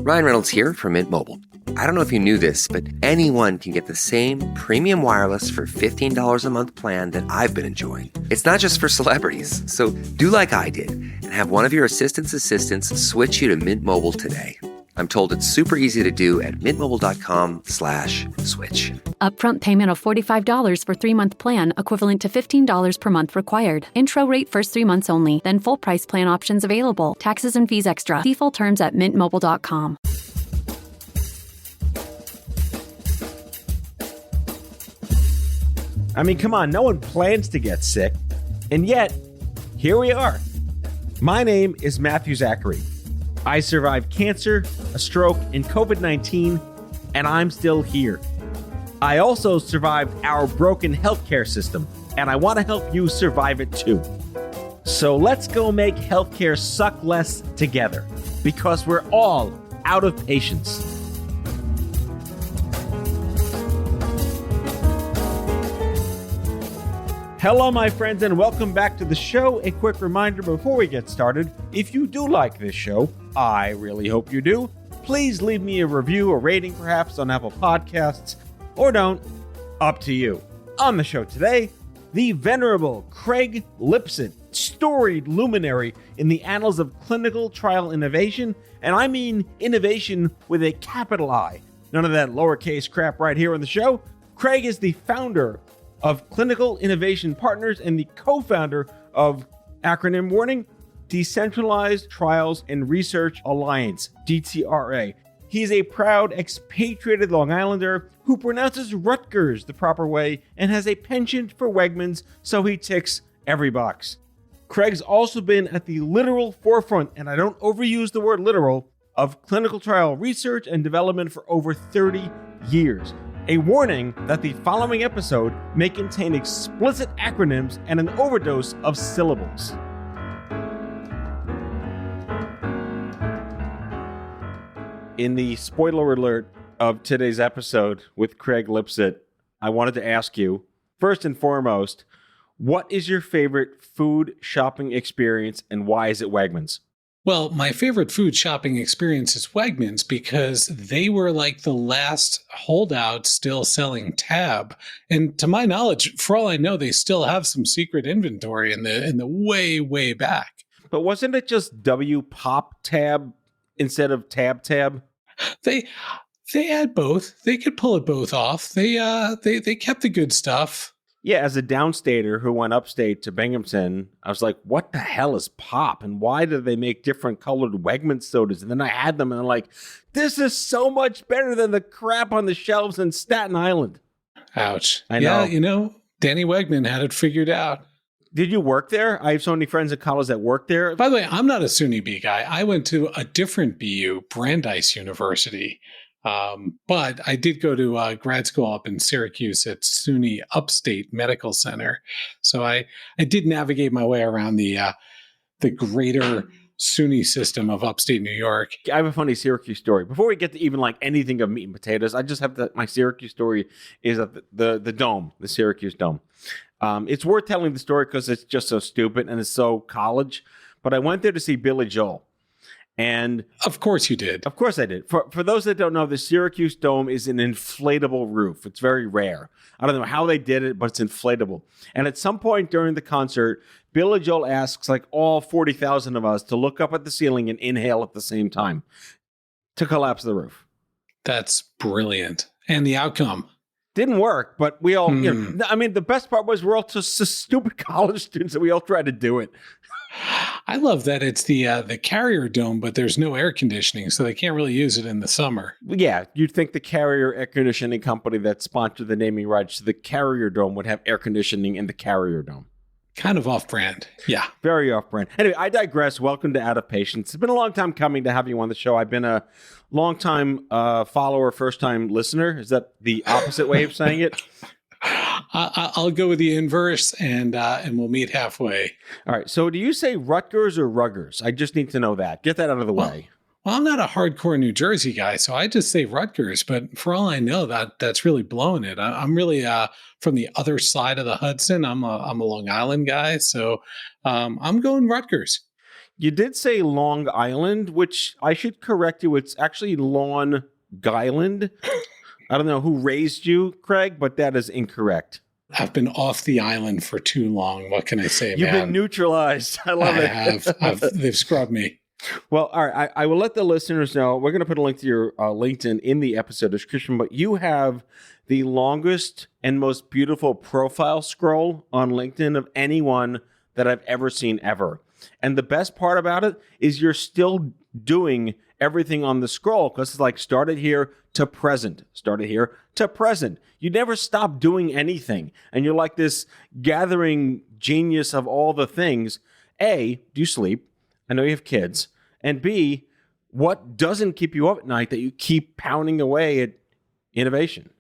Ryan Reynolds here from Mint Mobile. I don't know if you knew this, but anyone can get the same premium wireless for $15 a month plan that I've been enjoying. It's not just for celebrities. So do like I did and have one of your assistants switch you to Mint Mobile today. I'm told it's super easy to do at mintmobile.com/switch. Upfront payment of $45 for 3-month plan, equivalent to $15 per month required. Intro rate first 3 months only, then full price plan options available. Taxes and fees extra. See full terms at mintmobile.com. I mean, come on, no one plans to get sick. And yet, here we are. My name is Matthew Zachary. I survived cancer, a stroke, and COVID-19, and I'm still here. I also survived our broken healthcare system, and I want to help you survive it too. So let's go make healthcare suck less together, because we're all out of patience. Hello, my friends, and welcome back to the show. A quick reminder before we get started, if you do like this show, I really hope you do, please leave me a review, a rating perhaps on Apple Podcasts, or don't, up to you. On the show today, the venerable Craig Lipset, storied luminary in the annals of clinical trial innovation, and I mean innovation with a capital I. None of that lowercase crap right here on the show. Craig is the founder of Clinical Innovation Partners and the co-founder of, acronym warning, Decentralized Trials and Research Alliance, DTRA. He's a proud expatriated Long Islander who pronounces Rutgers the proper way and has a penchant for Wegmans, so he ticks every box. Craig's also been at the literal forefront, and I don't overuse the word literal, of clinical trial research and development for over 30 years. A warning that the following episode may contain explicit acronyms and an overdose of syllables. In the spoiler alert of today's episode with Craig Lipset, I wanted to ask you, first and foremost, what is your favorite food shopping experience and why is it Wegmans? Well, my favorite food shopping experience is Wegmans because they were like the last holdout still selling Tab. And to my knowledge, for all I know, they still have some secret inventory in the way, way back. But wasn't it just W Pop Tab instead of Tab? They had both. They could pull it both off. They kept the good stuff. Yeah, as a downstater who went upstate to Binghamton, I was like, what the hell is Pop? And why do they make different colored Wegmans sodas? And then I had them and I'm like, this is so much better than the crap on the shelves in Staten Island. Ouch. I know. Yeah, Danny Wegman had it figured out. Did you work there? I have so many friends in college that work there. By the way, I'm not a SUNY B guy. I went to a different BU, Brandeis University. But I did go to grad school up in Syracuse at SUNY Upstate Medical Center. So I did navigate my way around the greater SUNY system of upstate New York. I have a funny Syracuse story. Before we get to even like anything of meat and potatoes, I just have my Syracuse story is the dome, the Syracuse Dome. It's worth telling the story because it's just so stupid and it's so college. But I went there to see Billy Joel. And of course you did. Of course I did. For those that don't know, the Syracuse Dome is an inflatable roof. It's very rare. I don't know how they did it, but it's inflatable. And at some point during the concert, Billy Joel asks like all 40,000 of us to look up at the ceiling and inhale at the same time to collapse the roof. That's brilliant. And the outcome? Didn't work, but we all, I mean, the best part was we're all just stupid college students and we all tried to do it. I love that it's the Carrier Dome, but there's no air conditioning, so they can't really use it in the summer. Yeah, you'd think the Carrier air conditioning company that sponsored the naming rights to the Carrier Dome would have air conditioning in the Carrier Dome. Kind of off-brand. Yeah. Very off-brand. Anyway, I digress. Welcome to Out of Patience. It's been a long time coming to have you on the show. I've been a long-time follower, first-time listener. Is that the opposite way of saying it? I'll go with the inverse, and we'll meet halfway. All right. So do you say Rutgers or Ruggers? I just need to know that. Get that out of the way. Well, I'm not a hardcore New Jersey guy, so I just say Rutgers. But for all I know, that's really blowing it. I'm really from the other side of the Hudson. I'm a Long Island guy, so I'm going Rutgers. You did say Long Island, which I should correct you. It's actually Long Island. I don't know who raised you, Craig, but that is incorrect. I've been off the island for too long. What can I say, You've man? been neutralized. I love it. They've scrubbed me. Well, all right. I will let the listeners know. We're going to put a link to your LinkedIn in the episode description, but you have the longest and most beautiful profile scroll on LinkedIn of anyone that I've ever seen ever. And the best part about it is you're still doing everything on the scroll because it's like started here to present, started here to present. You never stop doing anything. And you're like this gathering genius of all the things. A, do you sleep? I know you have kids. And B, what doesn't keep you up at night that you keep pounding away at innovation?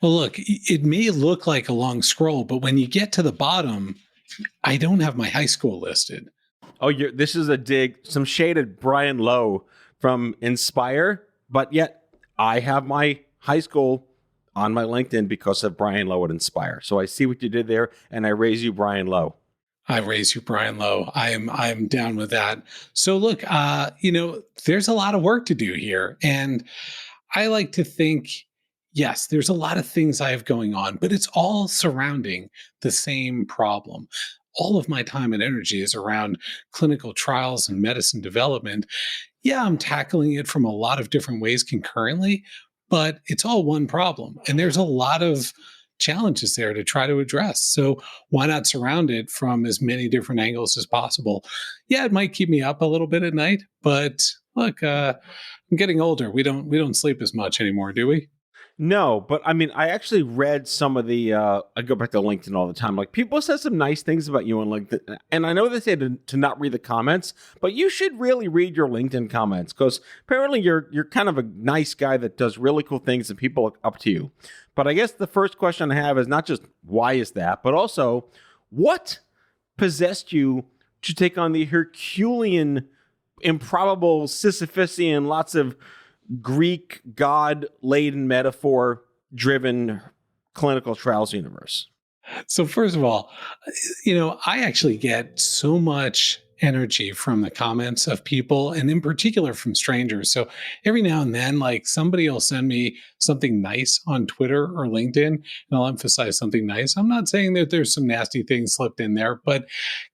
Well, look, it may look like a long scroll, but when you get to the bottom, I don't have my high school listed. Oh, this is a dig, some shade at Brian Lowe from Inspire, but yet I have my high school on my LinkedIn because of Brian Lowe at Inspire. So I see what you did there, and I raise you Brian Lowe. I raise you, Brian Lowe. I'm down with that. So look, there's a lot of work to do here. And I like to think, yes, there's a lot of things I have going on, but it's all surrounding the same problem. All of my time and energy is around clinical trials and medicine development. Yeah, I'm tackling it from a lot of different ways concurrently, but it's all one problem. And there's a lot of challenges there to try to address. So why not surround it from as many different angles as possible? Yeah, it might keep me up a little bit at night, but look, I'm getting older. We don't sleep as much anymore, do we? No, but I mean, I actually read some of the, I go back to LinkedIn all the time. Like people said some nice things about you on LinkedIn. And I know they say to not read the comments, but you should really read your LinkedIn comments because apparently you're kind of a nice guy that does really cool things and people look up to you. But I guess the first question I have is not just why is that, but also what possessed you to take on the Herculean, improbable, Sisyphusian, lots of Greek god-laden metaphor-driven clinical trials universe? So first of all, I actually get so much energy from the comments of people and in particular from strangers. So every now and then, like somebody will send me something nice on Twitter or LinkedIn, and I'll emphasize something nice. I'm not saying that there's some nasty things slipped in there, but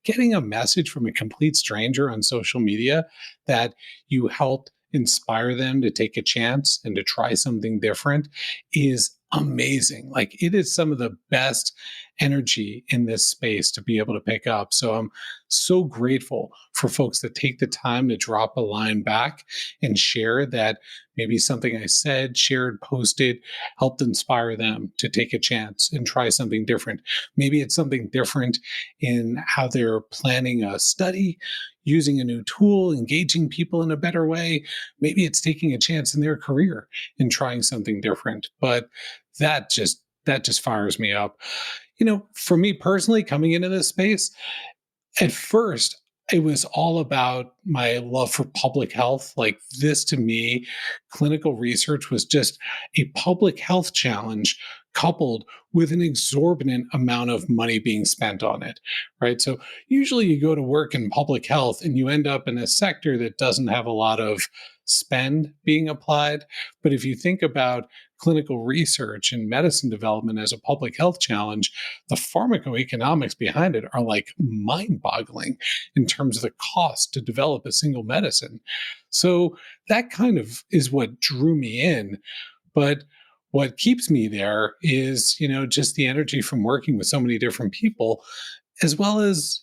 getting a message from a complete stranger on social media that you helped inspire them to take a chance and to try something different is amazing. Like it is some of the best energy in this space to be able to pick up. So I'm so grateful for folks that take the time to drop a line back and share that maybe something I said, shared, posted, helped inspire them to take a chance and try something different. Maybe it's something different in how they're planning a study, using a new tool, engaging people in a better way. Maybe it's taking a chance in their career and trying something different. But that just fires me up. For me personally, coming into this space, at first, it was all about my love for public health. Like this to me, clinical research was just a public health challenge coupled with an exorbitant amount of money being spent on it, right? So usually you go to work in public health and you end up in a sector that doesn't have a lot of spend being applied. But if you think about clinical research and medicine development as a public health challenge, the pharmacoeconomics behind it are like mind-boggling in terms of the cost to develop a single medicine. So that kind of is what drew me in. But what keeps me there is, just the energy from working with so many different people, as well as,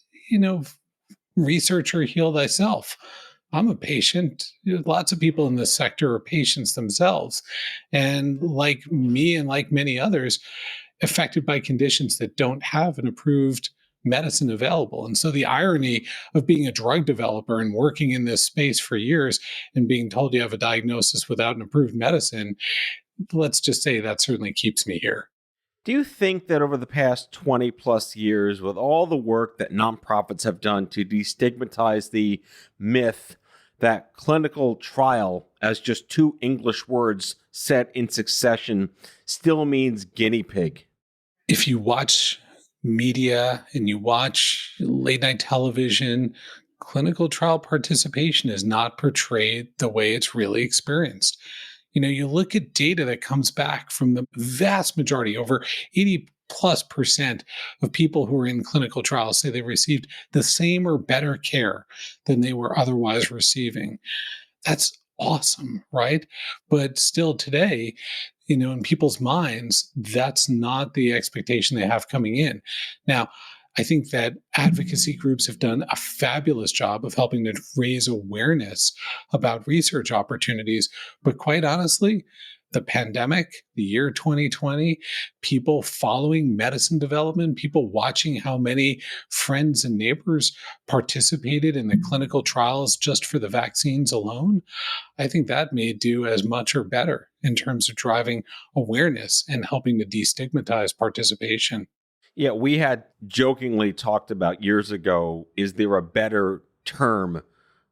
research or heal thyself. I'm a patient. Lots of people in this sector are patients themselves. And like me and like many others, affected by conditions that don't have an approved medicine available. And so the irony of being a drug developer and working in this space for years and being told you have a diagnosis without an approved medicine, let's just say that certainly keeps me here. Do you think that over the past 20 plus years, with all the work that nonprofits have done to destigmatize the myth that clinical trial, as just two English words set in succession, still means guinea pig? If you watch media and you watch late night television, clinical trial participation is not portrayed the way it's really experienced. You look at data that comes back from the vast majority, over 80+% of people who are in clinical trials say they received the same or better care than they were otherwise receiving. That's awesome, right? But still today, in people's minds, that's not the expectation they have coming in. Now, I think that advocacy groups have done a fabulous job of helping to raise awareness about research opportunities. But quite honestly, the pandemic, the year 2020, people following medicine development, people watching how many friends and neighbors participated in the clinical trials just for the vaccines alone, I think that may do as much or better in terms of driving awareness and helping to destigmatize participation. Yeah, we had jokingly talked about years ago, is there a better term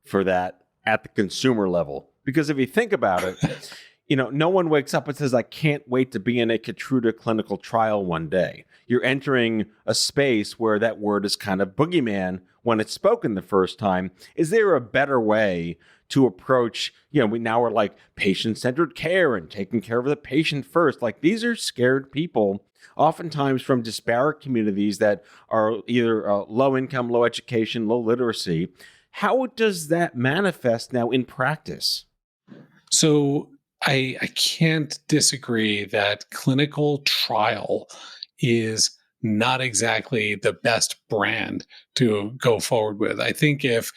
for that at the consumer level? Because if you think about it, no one wakes up and says, I can't wait to be in a Keytruda clinical trial one day. You're entering a space where that word is kind of boogeyman when it's spoken the first time. Is there a better way to approach, we now are like patient-centered care and taking care of the patient first? Like, these are scared people, oftentimes from disparate communities that are either low income, low education, low literacy. How does that manifest now in practice? So I can't disagree that clinical trial is not exactly the best brand to go forward with. I think if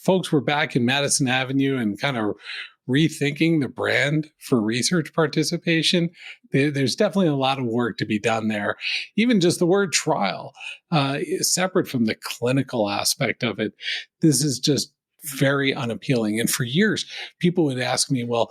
folks were back in Madison Avenue and kind of rethinking the brand for research participation, there's definitely a lot of work to be done there. Even just the word trial, is separate from the clinical aspect of it. This is just very unappealing. And for years, people would ask me, well,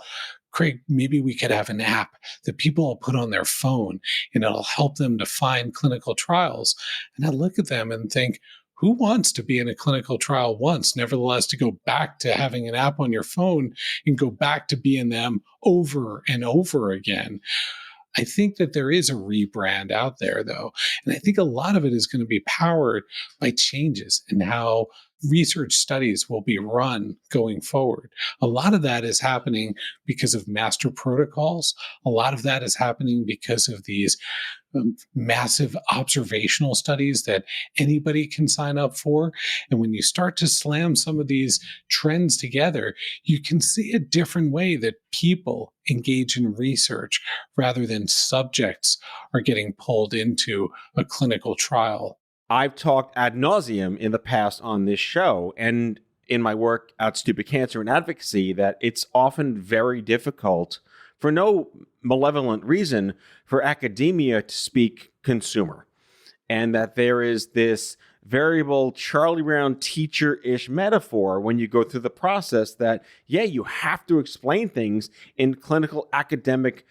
Craig, maybe we could have an app that people will put on their phone and it'll help them to find clinical trials. And I look at them and think, who wants to be in a clinical trial once, nevertheless, to go back to having an app on your phone and go back to being them over and over again? I think that there is a rebrand out there, though. And I think a lot of it is going to be powered by changes in how research studies will be run going forward. A lot of that is happening because of master protocols. A lot of that is happening because of these massive observational studies that anybody can sign up for. And when you start to slam some of these trends together, you can see a different way that people engage in research rather than subjects are getting pulled into a clinical trial. I've talked ad nauseum in the past on this show and in my work at Stupid Cancer and Advocacy that it's often very difficult, for no malevolent reason, for academia to speak consumer. And that there is this variable Charlie Brown teacher-ish metaphor when you go through the process that, you have to explain things in clinical, academic,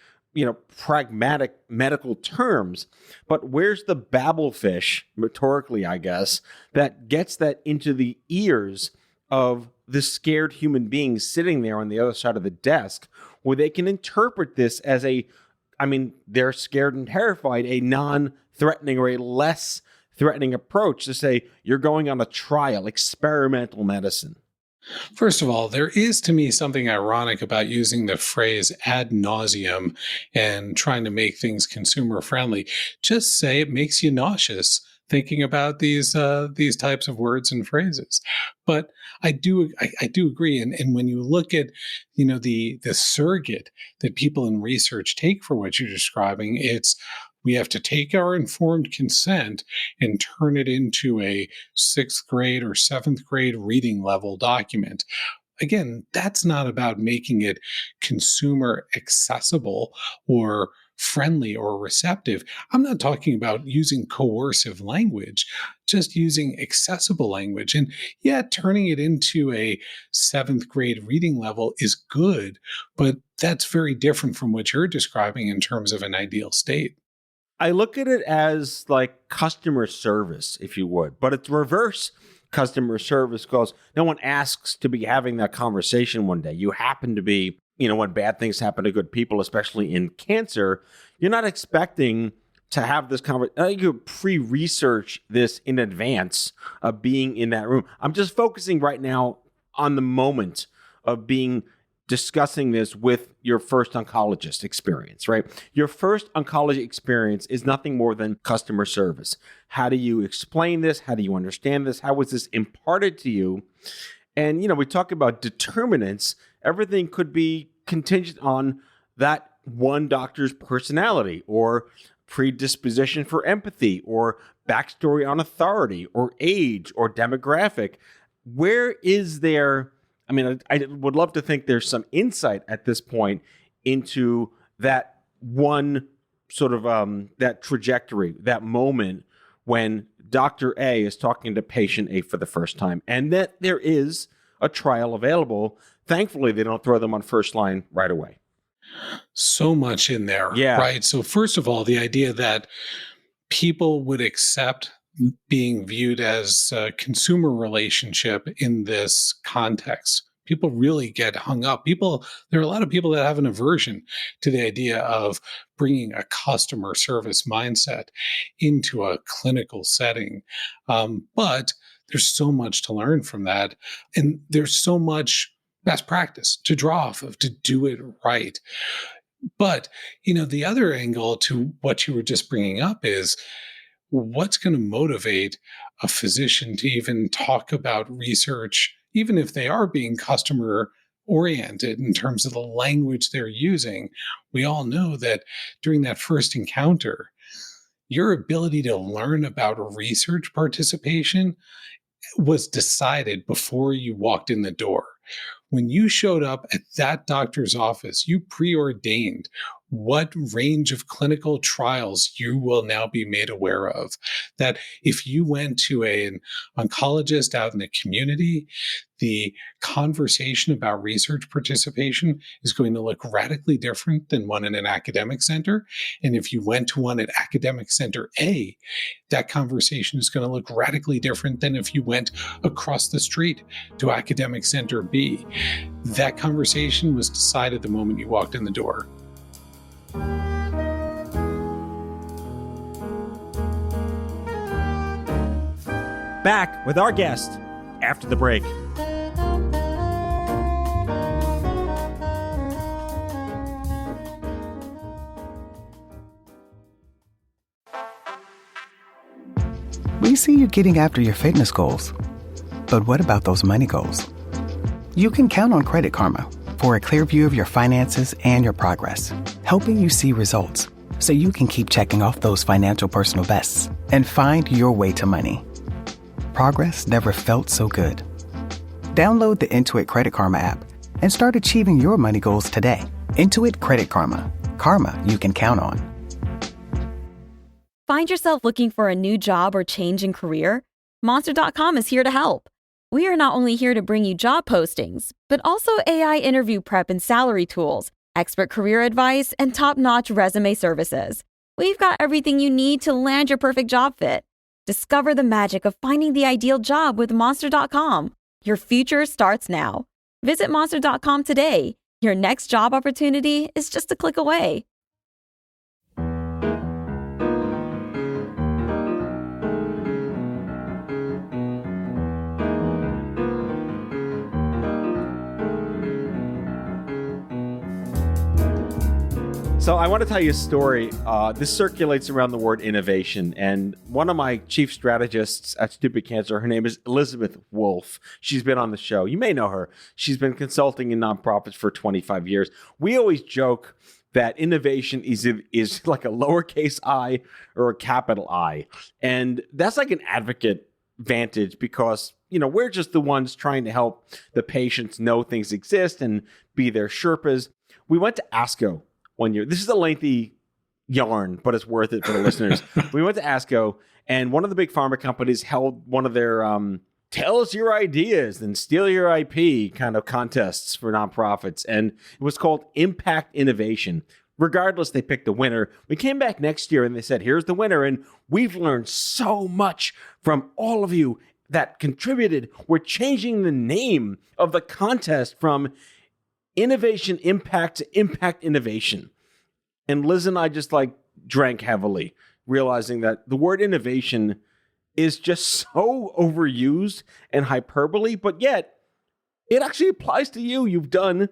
pragmatic medical terms. But where's the babblefish, rhetorically, I guess, that gets that into the ears of the scared human beings sitting there on the other side of the desk, where they can interpret this as they're scared and terrified, a non-threatening or a less threatening approach to say, you're going on a trial, experimental medicine? First of all, there is to me something ironic about using the phrase ad nauseum and trying to make things consumer friendly. Just say it makes you nauseous thinking about these types of words and phrases. But I do agree. And when you look at, the surrogate that people in research take for what you're describing, it's we have to take our informed consent and turn it into a 6th grade or 7th grade reading level document. Again, that's not about making it consumer accessible or friendly or receptive. I'm not talking about using coercive language, just using accessible language. And turning it into a 7th grade reading level is good, but that's very different from what you're describing in terms of an ideal state. I look at it as like customer service, if you would, but it's reverse customer service because no one asks to be having that conversation one day. You happen to be, when bad things happen to good people, especially in cancer, you're not expecting to have this conversation. I think you pre-research this in advance of being in that room. I'm just focusing right now on the moment of discussing this with your first oncologist experience, right? Your first oncology experience is nothing more than customer service. How do you explain this? How do you understand this? How was this imparted to you? And, we talk about determinants. Everything could be contingent on that one doctor's personality or predisposition for empathy or backstory on authority or age or demographic. Where is there, I would love to think there's some insight at this point into that one sort of that trajectory, that moment when Dr. A is talking to patient A for the first time, and that there is a trial available. Thankfully, they don't throw them on first line right away. So much in there, right? So first of all, the idea that people would accept being viewed as a consumer relationship in this context. People really get hung up. There are a lot of people that have an aversion to the idea of bringing a customer service mindset into a clinical setting. But there's so much to learn from that. And there's so much best practice to draw off of to do it right. But, the other angle to what you were just bringing up is what's going to motivate a physician to even talk about research, even if they are being customer oriented in terms of the language they're using. We all know that during that first encounter, your ability to learn about research participation was decided before you walked in the door. When you showed up at that doctor's office, you preordained what range of clinical trials you will now be made aware of. That if you went to an oncologist out in the community, the conversation about research participation is going to look radically different than one in an academic center. And if you went to one at academic center A, that conversation is going to look radically different than if you went across the street to academic center B. That conversation was decided the moment you walked in the door. Back with our guest after the break. We see you getting after your fitness goals. But what about those money goals? You can count on Credit Karma for a clear view of your finances and your progress, helping you see results so you can keep checking off those financial personal bests and find your way to money. Progress never felt so good. Download the Intuit Credit Karma app and start achieving your money goals today. Intuit Credit Karma. Karma you can count on. Find yourself looking for a new job or change in career? Monster.com is here to help. We are not only here to bring you job postings, but also AI interview prep and salary tools, expert career advice, and top-notch resume services. We've got everything you need to land your perfect job fit. Discover the magic of finding the ideal job with Monster.com. Your future starts now. Visit Monster.com today. Your next job opportunity is just a click away. So I want to tell you a story. This circulates around the word innovation. And one of my chief strategists at Stupid Cancer, her name is Elizabeth Wolfe. She's been on the show. You may know her. She's been consulting in nonprofits for 25 years. We always joke that innovation is like a lowercase I or a capital I. And that's like an advocate vantage because, we're just the ones trying to help the patients know things exist and be their Sherpas. We went to ASCO one year. This is a lengthy yarn, but it's worth it for the listeners. We went to ASCO, and one of the big pharma companies held one of their tell us your ideas and steal your IP kind of contests for nonprofits. And it was called Impact Innovation. Regardless, they picked a winner. We came back next year and they said, here's the winner. And we've learned so much from all of you that contributed. We're changing the name of the contest from Innovation Impact to Impact Innovation. And Liz and I just drank heavily. realizing that the word innovation is just so overused and hyperbole, but yet it actually applies to you. You've done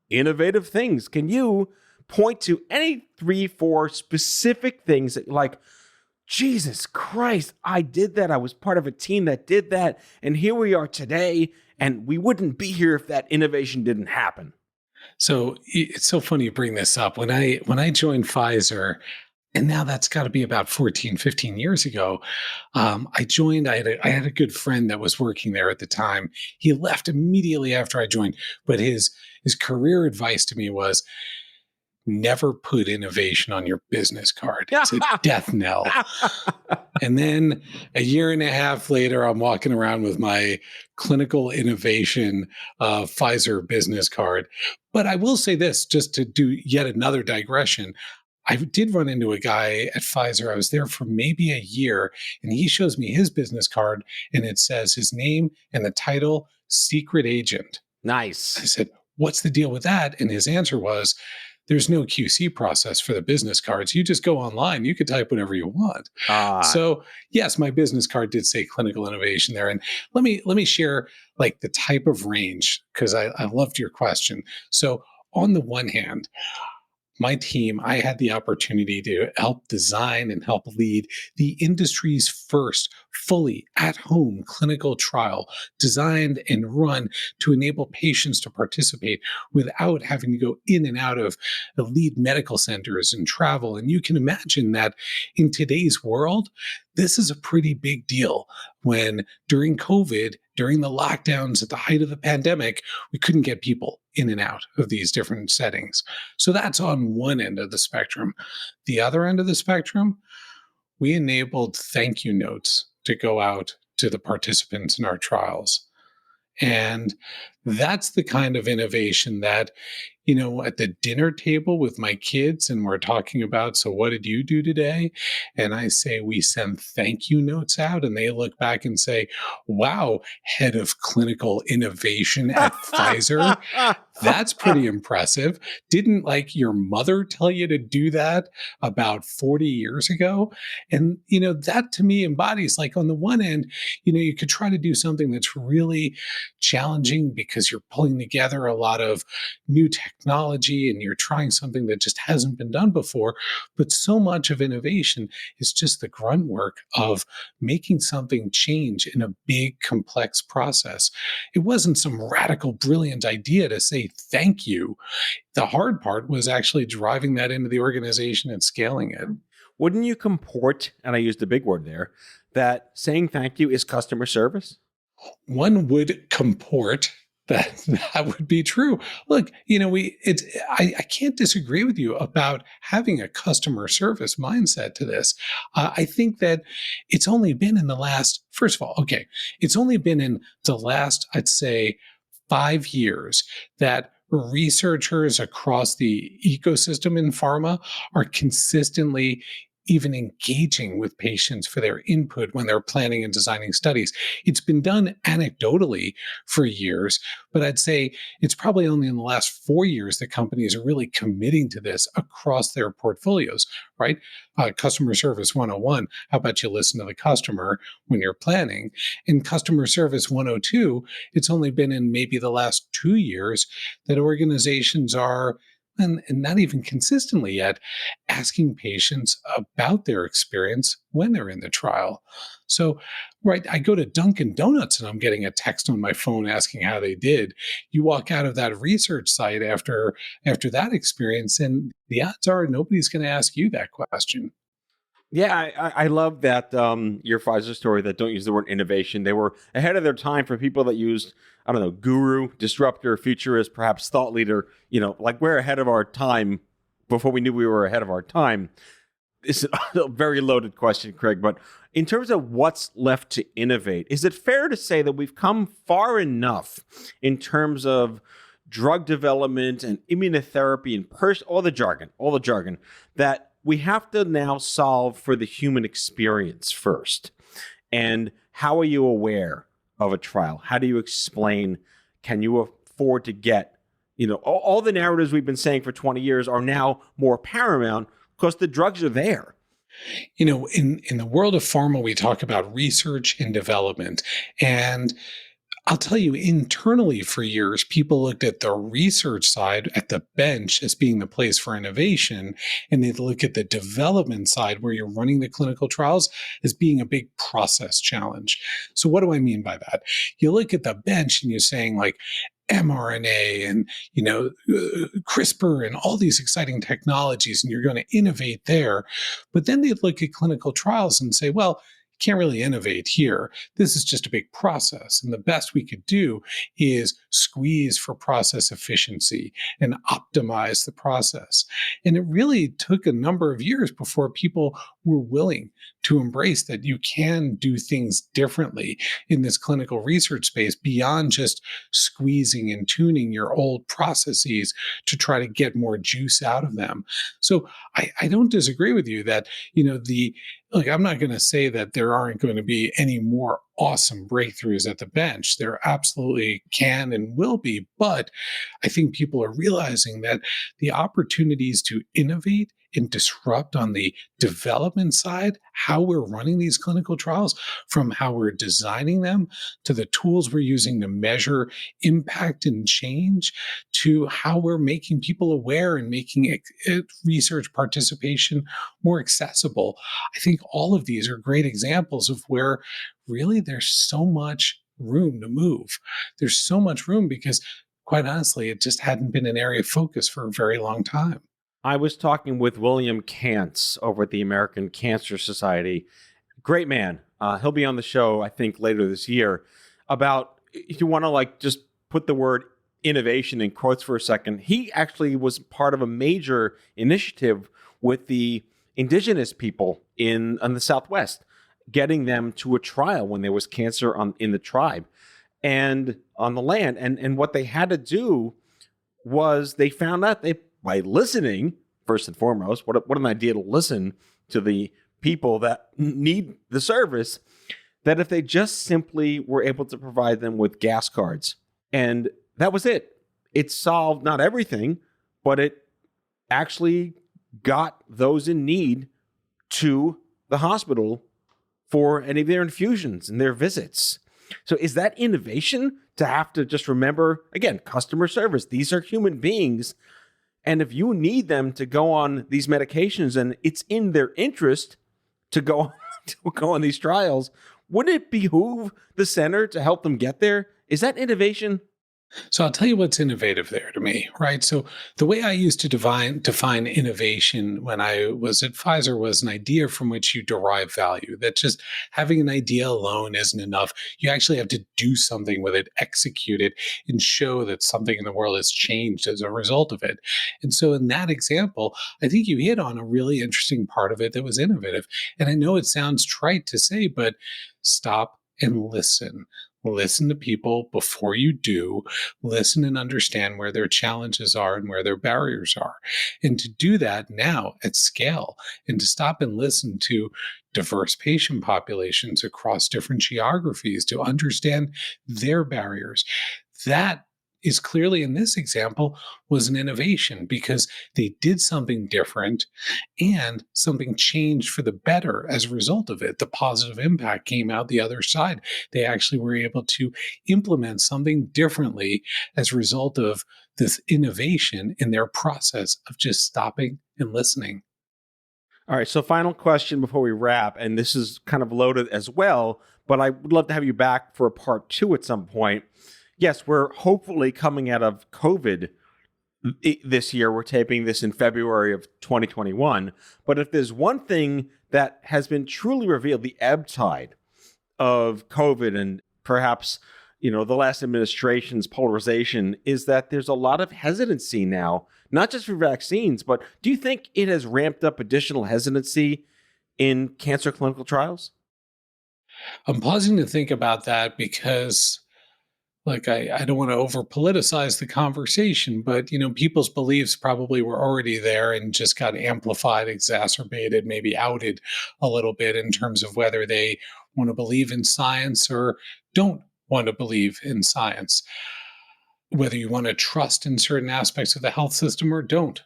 innovative things. Can you point to any 3-4 specific things that like, Jesus Christ, I did that. I was part of a team that did that. And here we are today. And we wouldn't be here if that innovation didn't happen. So it's so funny you bring this up. When I joined Pfizer, and now that's got to be about 14, 15 years ago, I joined, I had a good friend that was working there at the time. He left immediately after I joined, but his career advice to me was, never put innovation on your business card. It's a death knell. And then a year and a half later, I'm walking around with my clinical innovation Pfizer business card. But I will say this, just to do yet another digression. I did run into a guy at Pfizer. I was there for maybe a year, and he shows me his business card, and it says his name and the title, Secret Agent. Nice. I said, what's the deal with that? And his answer was, there's no QC process for the business cards. You just go online. You can type whatever you want. So yes, my business card did say clinical innovation there. And let me share like the type of range, because I loved your question. So on the one hand, my team, I had the opportunity to help design and help lead the industry's first fully at-home clinical trial designed and run to enable patients to participate without having to go in and out of elite medical centers and travel. And you can imagine that in today's world, this is a pretty big deal when during COVID, during the lockdowns at the height of the pandemic, we couldn't get people in and out of these different settings. So that's on one end of the spectrum. The other end of the spectrum, we enabled thank you notes to go out to the participants in our trials. And that's the kind of innovation that, you know, at the dinner table with my kids, and we're talking about, so what did you do today? And I say, we send thank you notes out, and they look back and say, wow, head of clinical innovation at Pfizer. That's pretty impressive. Didn't like your mother tell you to do that about 40 years ago? And, you know, that to me embodies, like, on the one end, you know, you could try to do something that's really challenging because you're pulling together a lot of new technology and you're trying something that just hasn't been done before. But so much of innovation is just the grunt work of making something change in a big, complex process. It wasn't some radical, brilliant idea to say thank you. The hard part was actually driving that into the organization and scaling it. Wouldn't you comport, and I used a big word there, that saying thank you is customer service? One would comport that would be true. Look, you know, I can't disagree with you about having a customer service mindset to this. I think that it's only been in the last, first of all, okay, it's only been in the last, I'd say, 5 years that researchers across the ecosystem in pharma are consistently even engaging with patients for their input when they're planning and designing studies. It's been done anecdotally for years, but I'd say it's probably only in the last 4 years that companies are really committing to this across their portfolios, right? Customer service 101, how about you listen to the customer when you're planning? In customer service 102, it's only been in maybe the last 2 years that organizations are, and not even consistently yet, asking patients about their experience when they're in the trial. So, right, I go to Dunkin' Donuts and I'm getting a text on my phone asking how they did. You walk out of that research site after that experience, and the odds are nobody's going to ask you that question. Yeah, I love that your Pfizer story that don't use the word innovation. They were ahead of their time for people that used, I don't know, guru, disruptor, futurist, perhaps thought leader. You know, like we're ahead of our time before we knew we were ahead of our time. It's a very loaded question, Craig, but in terms of what's left to innovate, is it fair to say that we've come far enough in terms of drug development and immunotherapy and all the jargon, that we have to now solve for the human experience first? And how are you aware of a trial? How do you explain? Can you afford to get, you know, all the narratives we've been saying for 20 years are now more paramount because the drugs are there. In the world of pharma, we talk about research and development. And I'll tell you, internally for years, people looked at the research side at the bench as being the place for innovation. And they'd look at the development side where you're running the clinical trials as being a big process challenge. So what do I mean by that? You look at the bench and you're saying like, mRNA and CRISPR and all these exciting technologies, and you're going to innovate there. But then they'd look at clinical trials and say, well, can't really innovate here. This is just a big process. And the best we could do is squeeze for process efficiency and optimize the process. And it really took a number of years before people were willing to embrace that you can do things differently in this clinical research space beyond just squeezing and tuning your old processes to try to get more juice out of them. So I don't disagree with you that, I'm not going to say that there aren't going to be any more awesome breakthroughs at the bench. There absolutely can and will be. But I think people are realizing that the opportunities to innovate and disrupt on the development side, how we're running these clinical trials, from how we're designing them to the tools we're using to measure impact and change, to how we're making people aware and making research participation more accessible. I think all of these are great examples of where really there's so much room to move. There's so much room because, quite honestly, it just hadn't been an area of focus for a very long time. I was talking with William Kantz over at the American Cancer Society. Great man. He'll be on the show, I think, later this year. About, if you want to just put the word innovation in quotes for a second, he actually was part of a major initiative with the indigenous people in the Southwest, getting them to a trial when there was cancer in the tribe and on the land. And what they had to do was they found out by listening, first and foremost, what an idea to listen to the people that need the service, that if they just simply were able to provide them with gas cards, and that was it. It solved not everything, but it actually got those in need to the hospital for any of their infusions and their visits. So is that innovation to have to just remember, again, customer service? These are human beings. And if you need them to go on these medications and it's in their interest to go on these trials, wouldn't it behoove the center to help them get there? Is that innovation? So I'll tell you what's innovative there to me, right? So the way I used to define innovation when I was at Pfizer was an idea from which you derive value, that just having an idea alone isn't enough. You actually have to do something with it, execute it, and show that something in the world has changed as a result of it. And so in that example, I think you hit on a really interesting part of it that was innovative. And I know it sounds trite to say, but stop and listen. Listen to people before you do. Listen and understand where their challenges are and where their barriers are. And to do that now at scale, and to stop and listen to diverse patient populations across different geographies to understand their barriers. That is clearly, in this example, was an innovation because they did something different and something changed for the better as a result of it. The positive impact came out the other side. They actually were able to implement something differently as a result of this innovation in their process of just stopping and listening. All right, so final question before we wrap, and this is kind of loaded as well, but I would love to have you back for a part 2 at some point. Yes, we're hopefully coming out of COVID this year. We're taping this in February of 2021. But if there's one thing that has been truly revealed, the ebb tide of COVID and perhaps, the last administration's polarization, is that there's a lot of hesitancy now, not just for vaccines, but do you think it has ramped up additional hesitancy in cancer clinical trials? I'm pausing to think about that because I don't want to over politicize the conversation, but people's beliefs probably were already there and just got amplified, exacerbated, maybe outed a little bit in terms of whether they want to believe in science or don't want to believe in science, whether you want to trust in certain aspects of the health system or don't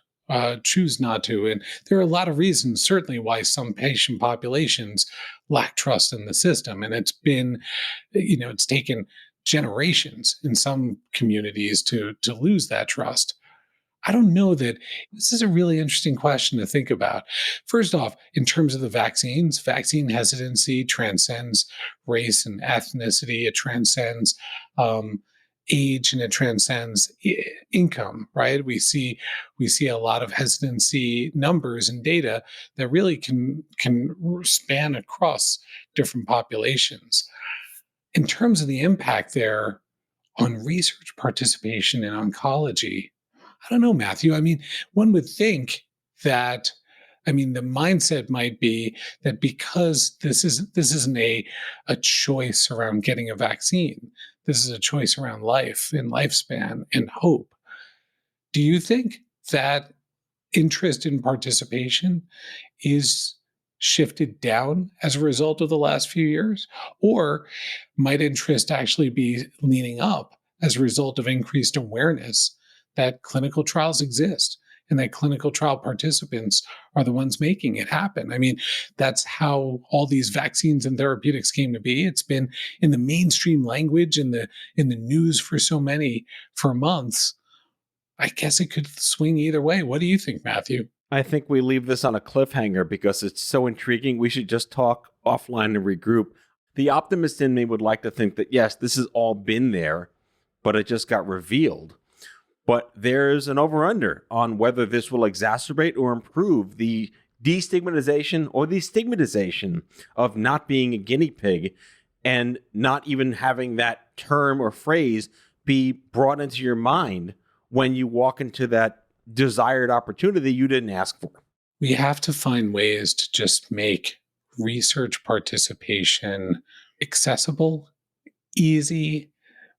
choose not to. And there are a lot of reasons, certainly, why some patient populations lack trust in the system. And it's been, it's taken generations in some communities to lose that trust. I don't know that this is a really interesting question to think about. First off, in terms of the vaccines, vaccine hesitancy transcends race and ethnicity. It transcends age, and it transcends income, right? We see a lot of hesitancy numbers and data that really can span across different populations. In terms of the impact there on research participation in oncology, I don't know, Matthew. I mean, one would think that, the mindset might be that because this isn't a choice around getting a vaccine, this is a choice around life and lifespan and hope. Do you think that interest in participation is shifted down as a result of the last few years? Or might interest actually be leaning up as a result of increased awareness that clinical trials exist and that clinical trial participants are the ones making it happen? I mean, that's how all these vaccines and therapeutics came to be. It's been in the mainstream language, in the news for months. I guess it could swing either way. What do you think, Matthew? I think we leave this on a cliffhanger because it's so intriguing. We should just talk offline and regroup. The optimist in me would like to think that, yes, this has all been there, but it just got revealed. But there's an over-under on whether this will exacerbate or improve the destigmatization or the stigmatization of not being a guinea pig and not even having that term or phrase be brought into your mind when you walk into that desired opportunity you didn't ask for. We have to find ways to just make research participation accessible, easy,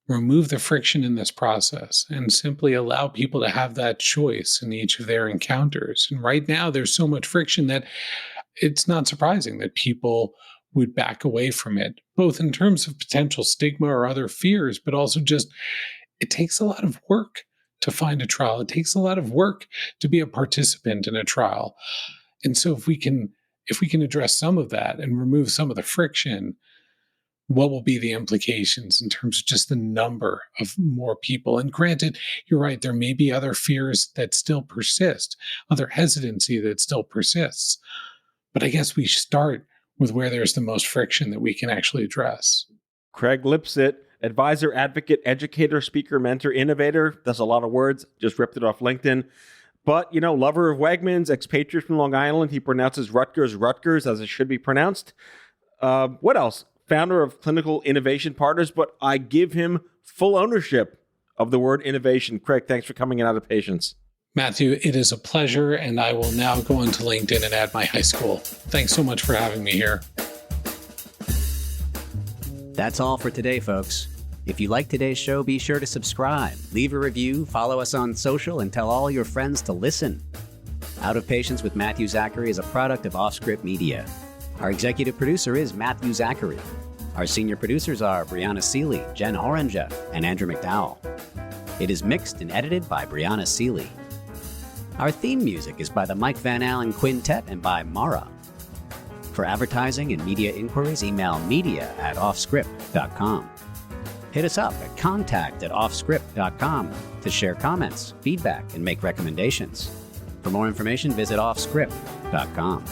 remove the friction in this process, and simply allow people to have that choice in each of their encounters. And right now, there's so much friction that it's not surprising that people would back away from it, both in terms of potential stigma or other fears, but also just it takes a lot of work to find a trial. It takes a lot of work to be a participant in a trial. And so if we can address some of that and remove some of the friction, what will be the implications in terms of just the number of more people? And granted, you're right, there may be other fears that still persist, other hesitancy that still persists. But I guess we start with where there's the most friction that we can actually address. Craig Lipset, advisor, advocate, educator, speaker, mentor, innovator. That's a lot of words. Just ripped it off LinkedIn. But, lover of Wegmans, expatriate from Long Island. He pronounces Rutgers, as it should be pronounced. What else? Founder of Clinical Innovation Partners, but I give him full ownership of the word innovation. Craig, thanks for coming in out of patience. Matthew, it is a pleasure, and I will now go into LinkedIn and add my high school. Thanks so much for having me here. That's all for today, folks. If you like today's show, be sure to subscribe, leave a review, follow us on social, and tell all your friends to listen. Out of Patience with Matthew Zachary is a product of Offscript Media. Our executive producer is Matthew Zachary. Our senior producers are Brianna Seeley, Jen Horanger, and Andrew McDowell. It is mixed and edited by Brianna Seeley. Our theme music is by the Mike Van Allen Quintet and by Mara. For advertising and media inquiries, email media@offscript.com. Hit us up at contact@offscript.com to share comments, feedback, and make recommendations. For more information, visit offscript.com.